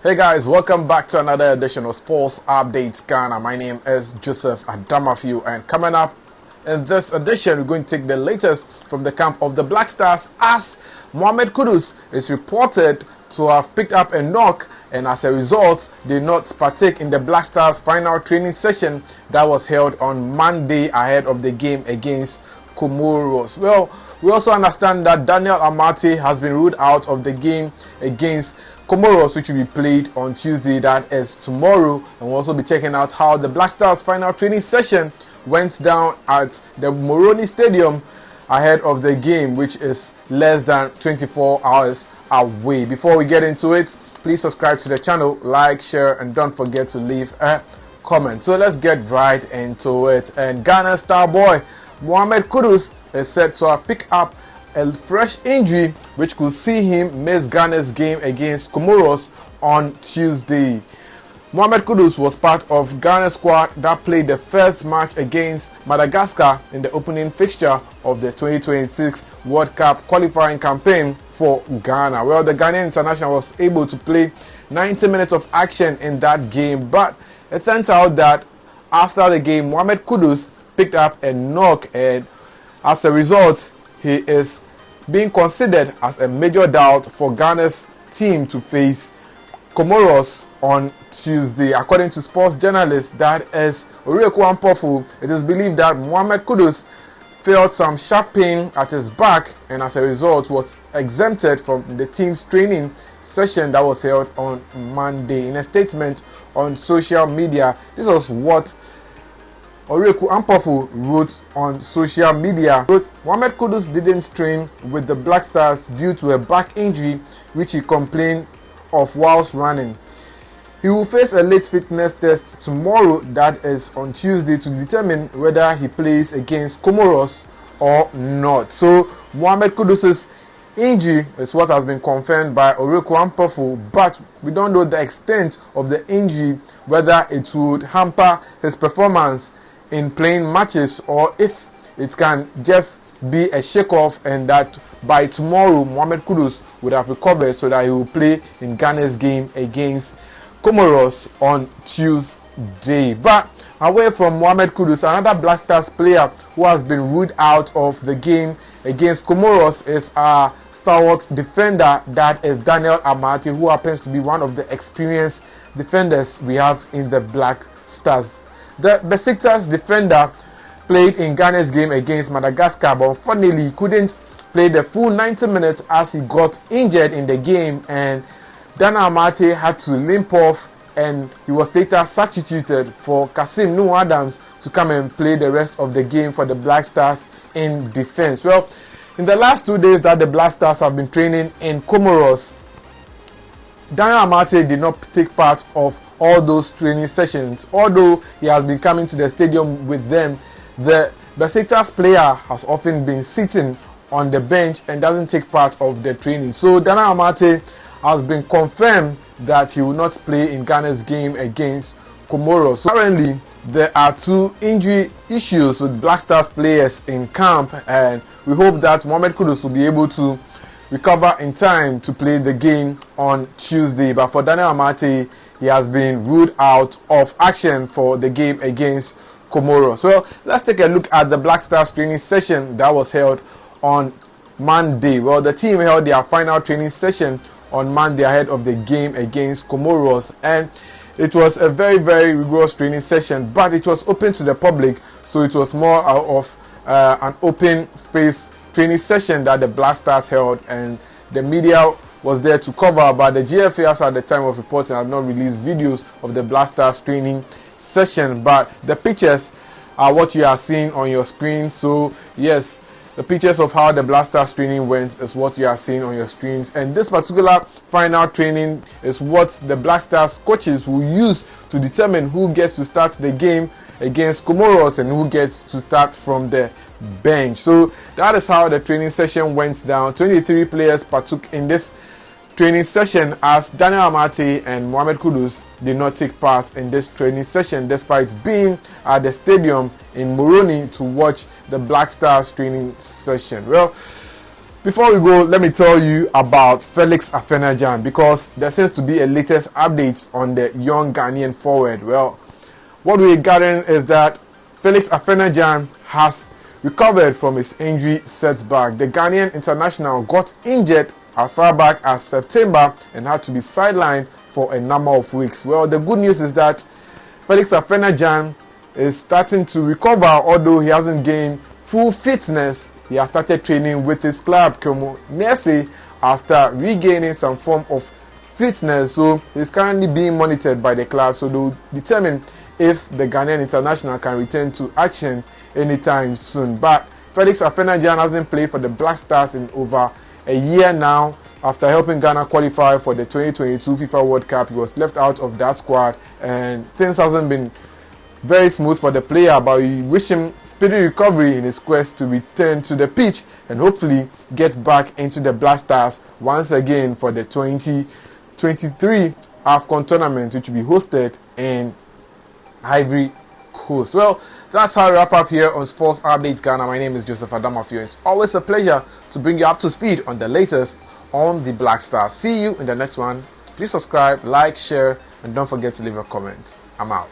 Hey guys, welcome back to another edition of Sports Updates Ghana. My name is Joseph Adamafiu, and coming up in this edition, we're going to take the latest from the camp of the Black Stars as Mohamed Kudus is reported to have picked up a knock, and as a result, did not partake in the Black Stars final training session that was held on Monday ahead of the game against Comoros. Well, we also understand that Daniel Amate has been ruled out of the game against Comoros, which will be played on Tuesday, that is tomorrow, and we'll also be checking out how the Black Stars final training session went down at the Moroni Stadium ahead of the game, which is less than 24 hours away. Before we get into it, please subscribe to the channel, like, share, and don't forget to leave a comment. So let's get right into it. And Ghana star boy Mohamed Kudus is said to have picked up a fresh injury which could see him miss Ghana's game against Comoros on Tuesday. Mohamed Kudus was part of Ghana's squad that played the first match against Madagascar in the opening fixture of the 2026 World Cup qualifying campaign for Ghana. Well, the Ghanaian international was able to play 90 minutes of action in that game, but it turns out that after the game, Mohamed Kudus picked up a knock, and as a result, he is being considered as a major doubt for Ghana's team to face Comoros on Tuesday. According to sports journalist that is Orieku Ampofu, it is believed that Mohamed Kudus felt some sharp pain at his back, and as a result was exempted from the team's training session that was held on Monday. In a statement on social media, this was what Orieku Ampofu wrote on social media. Mohamed Kudus didn't train with the Black Stars due to a back injury which he complained of whilst running. He will face a late fitness test tomorrow, that is on Tuesday, to determine whether he plays against Comoros or not. So Mohamed Kudus' injury is what has been confirmed by Orieku Ampofu, but we don't know the extent of the injury, whether it would hamper his performance in playing matches or if it can just be a shake-off, and that by tomorrow Mohamed Kudus would have recovered so that he will play in Ghana's game against Comoros on Tuesday. But away from Mohamed Kudus, another Black Stars player who has been ruled out of the game against Comoros is our stalwart defender, that is Daniel Amate, who happens to be one of the experienced defenders we have in the Black Stars. The Besiktas defender played in Ghana's game against Madagascar, but unfortunately he couldn't play the full 90 minutes as he got injured in the game, and Daniel Amate had to limp off, and he was later substituted for Kasim Nuhu Adams to come and play the rest of the game for the Black Stars in defense. Well, in the last 2 days that the Black Stars have been training in Comoros, Daniel Amate did not take part of all those training sessions. Although he has been coming to the stadium with them, the Besiktas player has often been sitting on the bench and doesn't take part of the training. So Daniel Amate has been confirmed that he will not play in Ghana's game against Comoros. So currently, there are two injury issues with Black Stars players in camp, and we hope that Mohamed Kudus will be able to recover in time to play the game on Tuesday. But for Daniel Amate, he has been ruled out of action for the game against Comoros. Well, let's take a look at the Black Stars training session that was held on Monday. Well, the team held their final training session on Monday ahead of the game against Comoros, and it was a very, very rigorous training session, but it was open to the public, so it was more of an open space training session that the Black Stars held, and the media was there to cover, but the GFAs at the time of reporting have not released videos of the Black Stars training session. But the pictures are what you are seeing on your screen. So yes, the pictures of how the Black Stars training went is what you are seeing on your screens, and this particular final training is what the Black Stars coaches will use to determine who gets to start the game against Comoros and who gets to start from the bench. So that is how the training session went down. 23 players partook in this training session, as Daniel Amate and Mohamed Kudus did not take part in this training session despite being at the stadium in Moroni to watch the Black Stars training session. Well, Before we go, let me tell you about Felix Afena-Gyan, because there seems to be a latest update on the young Ghanaian forward. Well, what we're gathering is that Felix Afena-Gyan has recovered from his injury setback. The Ghanaian international got injured as far back as September and had to be sidelined for a number of weeks. Well, the good news is that Felix Afena-Gyan is starting to recover, although he hasn't gained full fitness. He has started training with his club, Comoros, after regaining some form of fitness. So he's currently being monitored by the club, so they'll determine if the Ghanaian international can return to action anytime soon. But Felix Afena-Gyan hasn't played for the Black Stars in over a year now. After helping Ghana qualify for the 2022 FIFA World Cup, he was left out of that squad, and things hasn't been very smooth for the player, but we wish him speedy recovery in his quest to return to the pitch and hopefully get back into the Black Stars once again for the 2023 AFCON tournament, which will be hosted in Ivory Coast. Well, that's how we wrap up here on Sports Updates Ghana. My name is Joseph Adamafio. It's always a pleasure to bring you up to speed on the latest on the Black Stars. See you in the next one. Please subscribe, like, share, and don't forget to leave a comment. I'm out.